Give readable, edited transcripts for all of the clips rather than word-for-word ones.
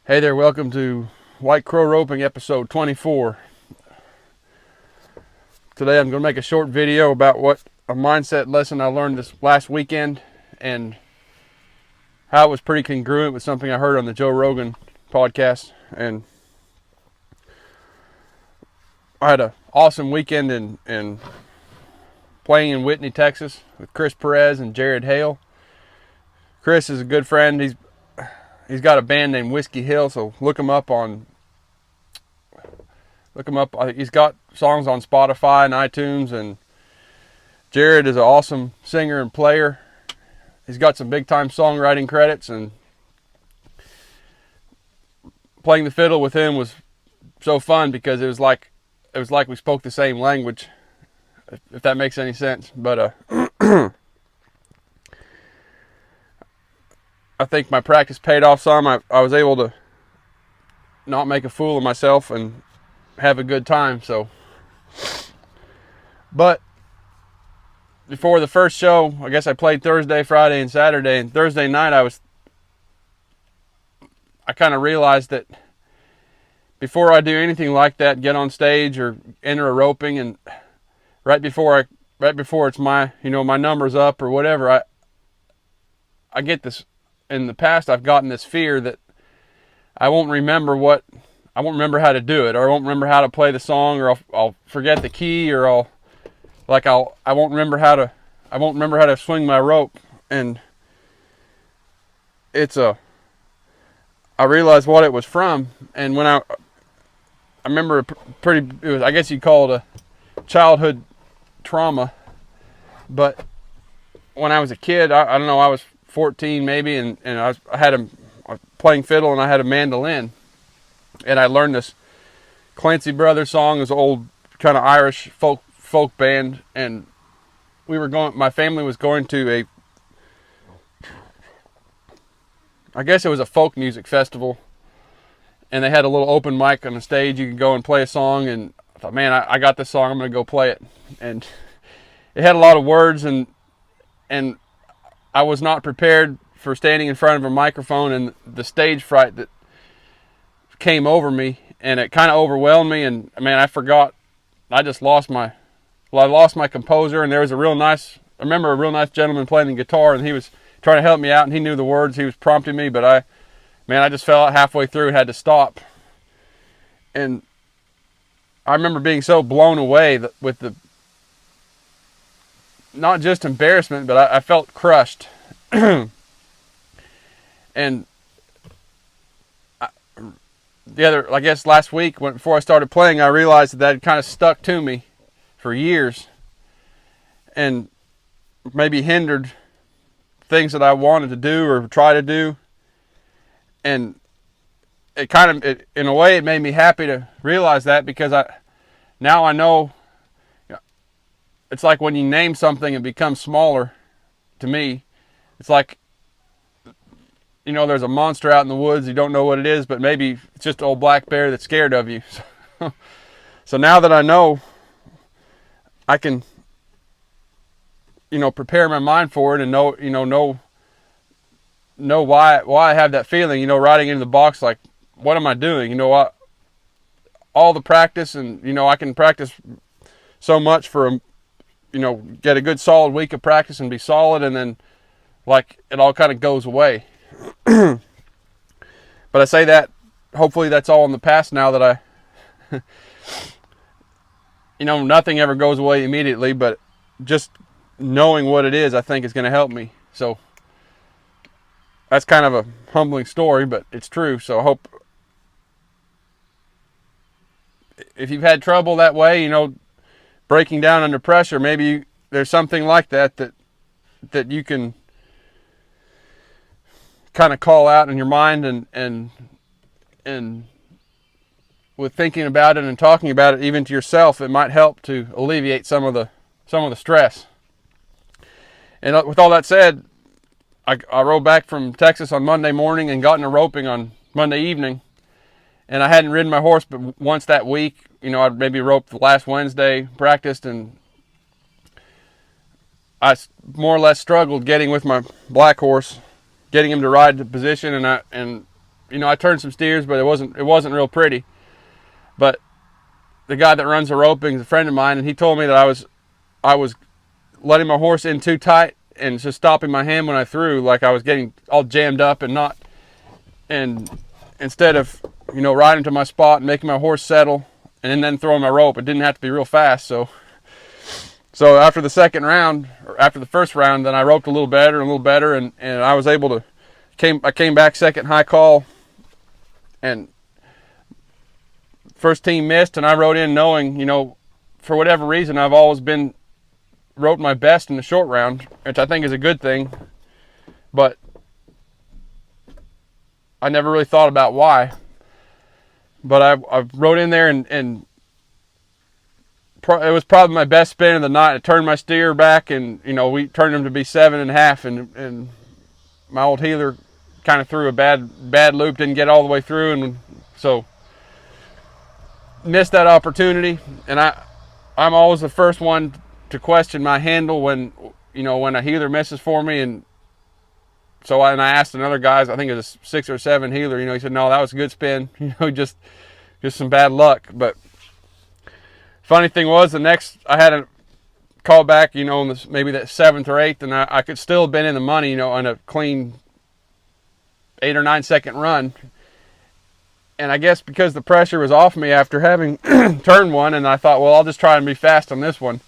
Hey there, welcome to White Crow Roping episode 24. Today I'm going to make a short video about what a mindset lesson I learned this last weekend and how it was pretty congruent with something I heard on the Joe Rogan podcast. And I had an awesome weekend in playing in Whitney, Texas with Chris Perez and Jared Hale. Chris is a good friend. He's got a band named Whiskey Hill, so look him up. He's got songs on Spotify and iTunes, and Jared is an awesome singer and player. He's got some big time songwriting credits, and playing the fiddle with him was so fun because it was like we spoke the same language, if that makes any sense. But I think my practice paid off some. I was able to not make a fool of myself and have a good time. So, but before the first show, I guess I played Thursday, Friday, and Saturday. And Thursday night, I kind of realized that before I do anything like that, get on stage or enter a roping, and right before it's my number's up or whatever, I get this. In the past, I've gotten this fear that I won't remember how to do it, or I won't remember how to play the song, or I'll forget the key, or I won't remember how to swing my rope. And I realized what it was from, and when I remember I guess you'd call it a childhood trauma. But when I was a kid, I don't know, I was 14 maybe, and I was playing fiddle, and I had a mandolin, and I learned this Clancy Brothers song, this old kind of Irish folk band, and my family was going to I guess it was a folk music festival, and they had a little open mic on the stage. You could go and play a song, and I thought, man, I got this song, I'm going to go play it. And it had a lot of words, and I was not prepared for standing in front of a microphone, and the stage fright that came over me, and it kind of overwhelmed me. And man, I lost my composure. And there was I remember a real nice gentleman playing the guitar, and he was trying to help me out, and he knew the words, he was prompting me, but I just fell out halfway through and had to stop. And I remember being so blown away with the, not just embarrassment, but I felt crushed. And I guess last week, before I started playing, I realized that had kind of stuck to me for years, and maybe hindered things that I wanted to do or try to do. And in a way, it made me happy to realize that, because now I know. It's like when you name something, it becomes smaller to me. It's like, there's a monster out in the woods, you don't know what it is, but maybe it's just an old black bear that's scared of you. So now that I know, I can, prepare my mind for it, and know why I have that feeling, riding into the box, like, what am I doing? All the practice, and, I can practice so much for get a good solid week of practice and be solid, and then it all kind of goes away. But I say that, hopefully that's all in the past now that nothing ever goes away immediately, but just knowing what it is, I think, is going to help me. So that's kind of a humbling story, but it's true. So I hope, if you've had trouble that way, breaking down under pressure, maybe there's something like that you can kind of call out in your mind, and with thinking about it and talking about it even to yourself, it might help to alleviate some of the stress. And with all that said, I rode back from Texas on Monday morning and got into roping on Monday evening. And I hadn't ridden my horse but once that week. I'd maybe roped the last Wednesday, practiced, and I more or less struggled getting with my black horse, getting him to ride the position, and I turned some steers, but it wasn't real pretty. But the guy that runs the roping is a friend of mine, and he told me that I was letting my horse in too tight and just stopping my hand when I threw, like I was getting all jammed up and instead of, riding to my spot and making my horse settle and then throwing my rope, it didn't have to be real fast. So after the second round, or after the first round, then I roped a little better, and I was able to, I came back second high call, and first team missed, and I rode in knowing, for whatever reason, I've always been roped my best in the short round, which I think is a good thing, but I never really thought about why. But I rode in there, and it was probably my best spin of the night. I turned my steer back, and we turned him to be 7.5, and my old heeler kind of threw a bad loop, didn't get all the way through, and so missed that opportunity. And I'm always the first one to question my handle when a heeler misses for me, and so I asked another guys, I think it was a 6 or 7 heeler, he said, no, that was a good spin, just some bad luck. But funny thing was, the next I had a call back, maybe that 7th or 8th, and I could still have been in the money, on a clean 8 or 9 second run. And I guess because the pressure was off me after having turned one, and I thought, well, I'll just try and be fast on this one.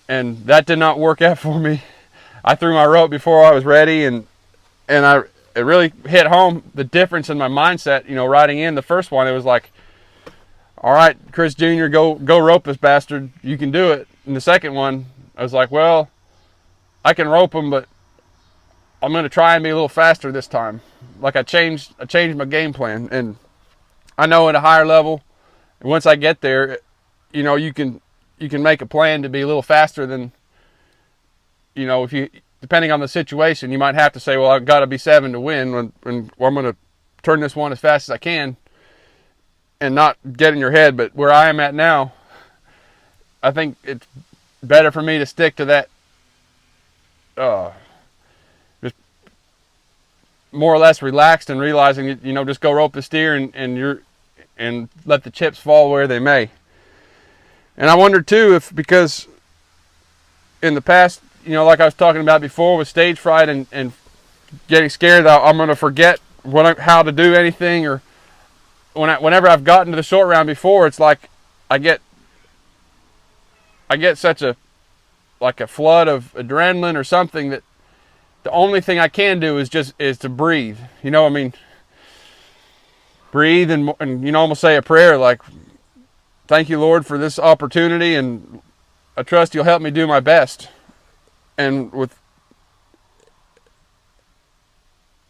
And that did not work out for me. I threw my rope before I was ready, and it really hit home the difference in my mindset. Riding in the first one, it was like, all right, Chris Jr., go rope this bastard. You can do it. And the second one, I was like, well, I can rope him, but I'm going to try and be a little faster this time. Like I changed my game plan, and I know at a higher level, once I get there, you can make a plan to be a little faster than. If you, depending on the situation, you might have to say, well, I've got to be 7 to win, when I'm going to turn this one as fast as I can and not get in your head. But where I am at now, I think it's better for me to stick to that, just more or less relaxed and realizing, just go rope the steer and let the chips fall where they may. And I wonder too, if because in the past, like I was talking about before with stage fright and getting scared that I'm going to forget how to do anything, or whenever I've gotten to the short round before, it's like I get such a flood of adrenaline or something that the only thing I can do is to breathe. Breathe and almost say a prayer like, thank you, Lord, for this opportunity, and I trust you'll help me do my best. And with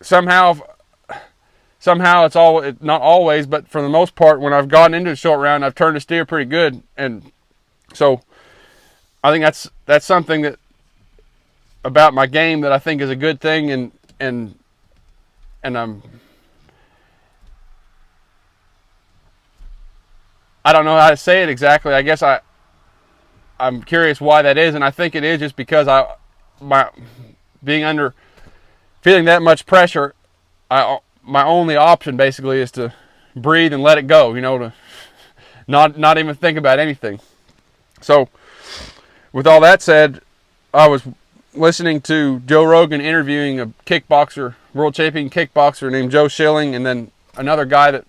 somehow it's not always, but for the most part, when I've gotten into the short round, I've turned the steer pretty good. And so I think that's something that about my game that I think is a good thing. And I don't know how to say it exactly. I guess I'm curious why that is, and I think it is just because feeling that much pressure, my only option basically is to breathe and let it go, to not even think about anything. So with all that said, I was listening to Joe Rogan interviewing a world champion kickboxer named Joe Schilling, and then another guy that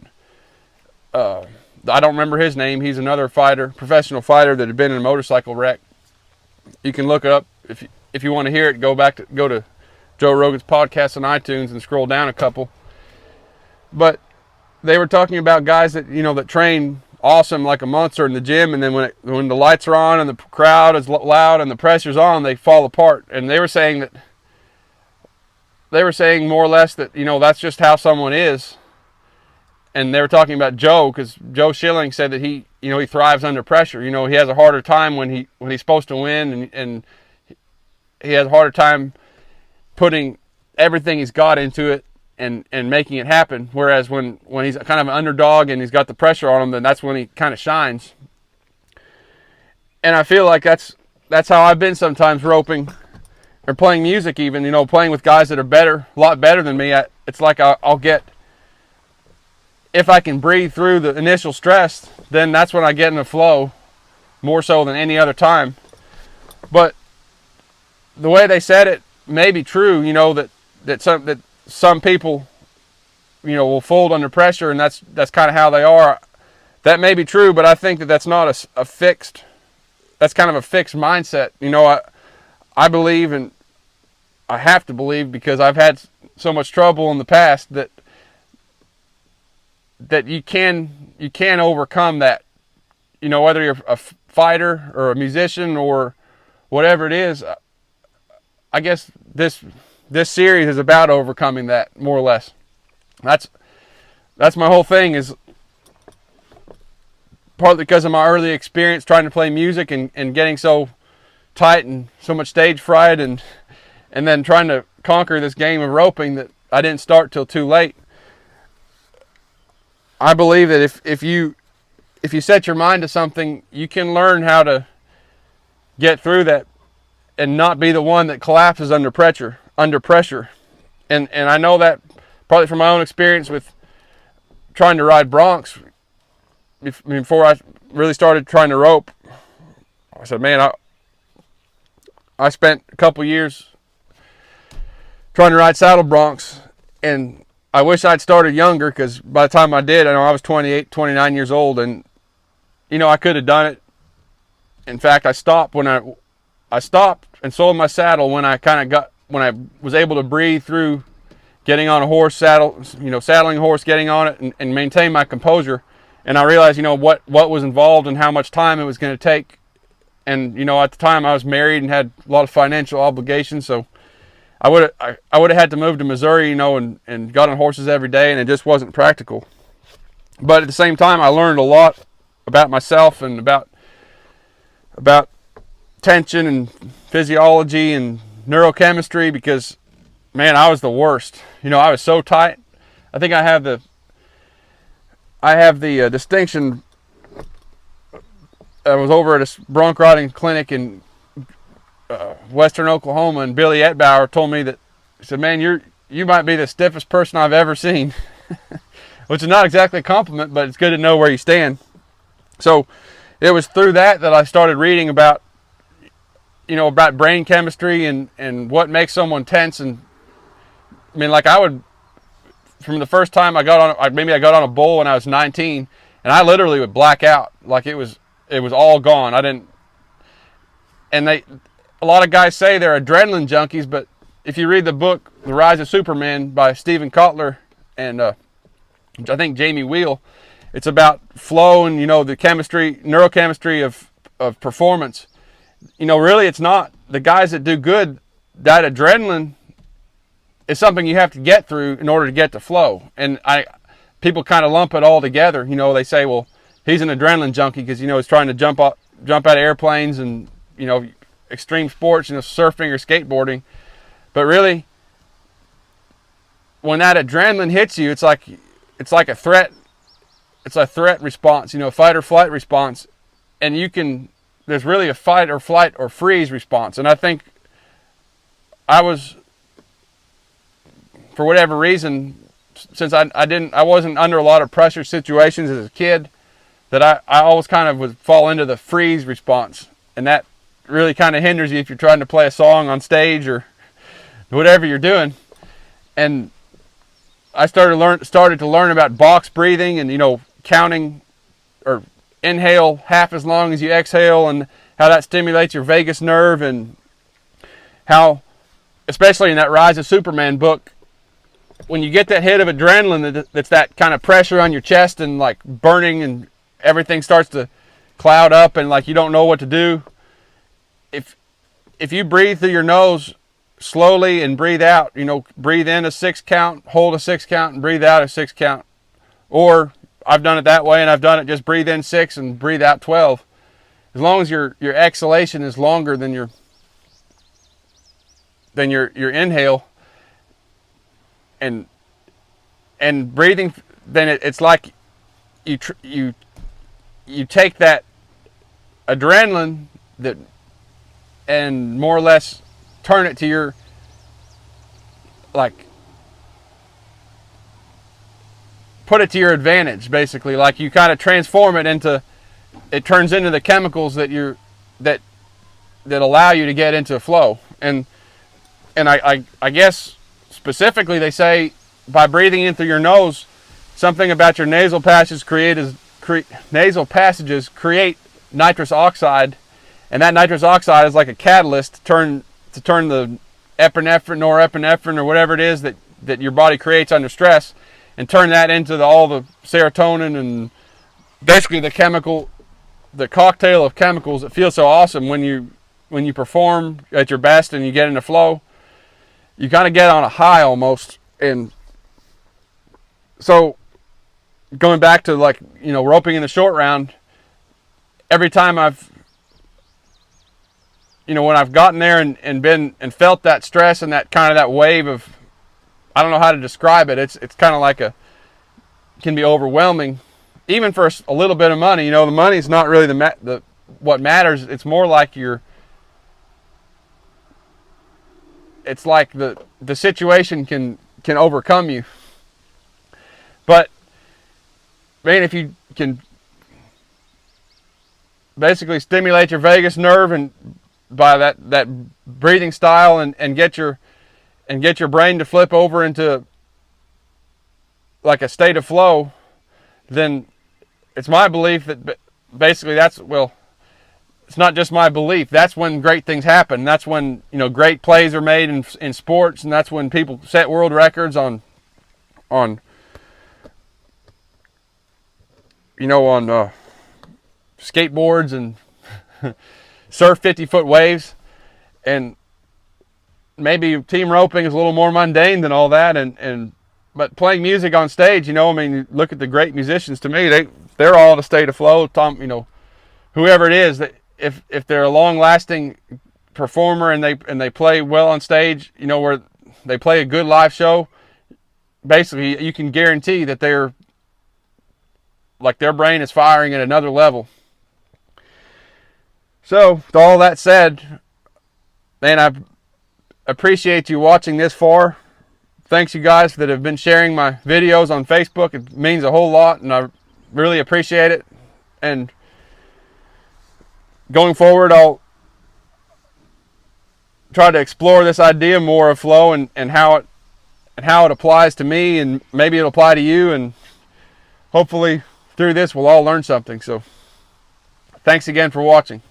I don't remember his name. He's another professional fighter that had been in a motorcycle wreck. You can look it up if you want to hear it. Go to Joe Rogan's podcast on iTunes and scroll down a couple. But they were talking about guys that that train awesome like a monster in the gym, and then when the lights are on and the crowd is loud and the pressure's on, they fall apart. And they were saying more or less that that's just how someone is. And they were talking about Joe, because Joe Schilling said that he thrives under pressure. He has a harder time when he's supposed to win, and he has a harder time putting everything he's got into it and making it happen. Whereas when he's kind of an underdog and he's got the pressure on him, then that's when he kind of shines. And I feel like that's how I've been sometimes roping or playing music even, playing with guys that are a lot better than me. It's like I'll get if I can breathe through the initial stress, then that's when I get in the flow more so than any other time. But the way they said it may be true, you know, that some people, you know, will fold under pressure, and that's kind of how they are. That may be true, but I think that that's not a fixed, that's kind of a fixed mindset. You know, I believe, and I have to believe because I've had so much trouble in the past, that you can overcome that. You know, whether you're a fighter or a musician or whatever it is, I guess this series is about overcoming that, more or less. That's my whole thing, is partly because of my early experience trying to play music and getting so tight and so much stage fright, and then trying to conquer this game of roping that I didn't start till too late. I believe that if you set your mind to something, you can learn how to get through that and not be the one that collapses under pressure. And I know that partly from my own experience with trying to ride broncs. Before I really started trying to rope, I said, man, I spent a couple years trying to ride saddle broncs, and I wish I'd started younger, because by the time I did, I know I was 28, 29 years old, and you know, I could have done it. In fact, I stopped and sold my saddle when I was able to breathe through getting on a horse, saddling a horse, getting on it, and maintain my composure. And I realized, you know, what was involved and how much time it was going to take. And, you know, at the time I was married and had a lot of financial obligations, so I would have had to move to Missouri, you know, and got on horses every day, and it just wasn't practical. But at the same time, I learned a lot about myself and about tension and physiology and neurochemistry, because, man, I was the worst. You know, I was so tight. I think I have the distinction. I was over at a bronc riding clinic in Western Oklahoma, and Billy Etbauer told me that, he said, man, you might be the stiffest person I've ever seen. Which is not exactly a compliment, but it's good to know where you stand. So it was through that I started reading about, you know, about brain chemistry and what makes someone tense. And I mean, like, from the first time I got on a bull when I was 19, and I literally would black out. Like, it was all gone. A lot of guys say they're adrenaline junkies, but if you read the book, The Rise of Superman by Steven Kotler and I think Jamie Wheel, it's about flow and, you know, the neurochemistry of performance. You know, really, it's not the guys that do good. That adrenaline is something you have to get through in order to get to flow. And people kind of lump it all together. You know, they say, well, he's an adrenaline junkie because, you know, he's trying to jump out of airplanes and, you know, extreme sports, you know, surfing or skateboarding. But really, when that adrenaline hits you, it's like a threat. It's a threat response, you know, fight or flight response. And there's really a fight or flight or freeze response. And I think I was, for whatever reason, since I wasn't under a lot of pressure situations as a kid, that I always kind of would fall into the freeze response. And that really kind of hinders you if you're trying to play a song on stage or whatever you're doing. And I started to learn about box breathing and, you know, counting or inhale half as long as you exhale, and how that stimulates your vagus nerve, and how, especially in that Rise of Superman book, when you get that hit of adrenaline, that's that kind of pressure on your chest and like burning, and everything starts to cloud up and like you don't know what to do. If you breathe through your nose slowly and breathe out, you know, breathe in a 6 count, hold a 6 count, and breathe out a 6 count. Or I've done it that way, and I've done it just breathe in 6 and breathe out 12. As long as your exhalation is longer than your inhale, and breathing, then it's like you take that adrenaline and more or less turn it to your, like, put it to your advantage, basically. Like you kind of transform it into, it turns into the chemicals that that allow you to get into flow. And I guess specifically they say by breathing in through your nose, something about your nasal passages create nitrous oxide, and that nitrous oxide is like a catalyst to turn the epinephrine, norepinephrine, or whatever it is that your body creates under stress, and turn that into all the serotonin and basically the cocktail of chemicals that feel so awesome when you perform at your best and you get into flow. You kind of get on a high almost. And so going back to, like, you know, roping in the short round, every time when I've gotten there and felt that stress and that kind of that wave of, I don't know how to describe it. It's kind of like can be overwhelming, even for a little bit of money. You know, the money's not really what matters. It's more like it's like the situation can overcome you. But man, if you can basically stimulate your vagus nerve and by that breathing style and get your brain to flip over into like a state of flow, then it's my belief that basically it's not just my belief. That's when great things happen. That's when, you know, great plays are made in sports, and that's when people set world records on skateboards and surf 50-foot waves. And maybe team roping is a little more mundane than all that, but playing music on stage, you know, I mean, look at the great musicians. To me, they're all in a state of flow. You know, whoever it is, that if they're a long-lasting performer and they play well on stage, you know, where they play a good live show, basically you can guarantee that their brain is firing at another level. So, with all that said, man, I appreciate you watching this far. Thanks, you guys that have been sharing my videos on Facebook. It means a whole lot, and I really appreciate it. And going forward, I'll try to explore this idea more of flow and how it applies to me, and maybe it'll apply to you. And hopefully through this, we'll all learn something. So thanks again for watching.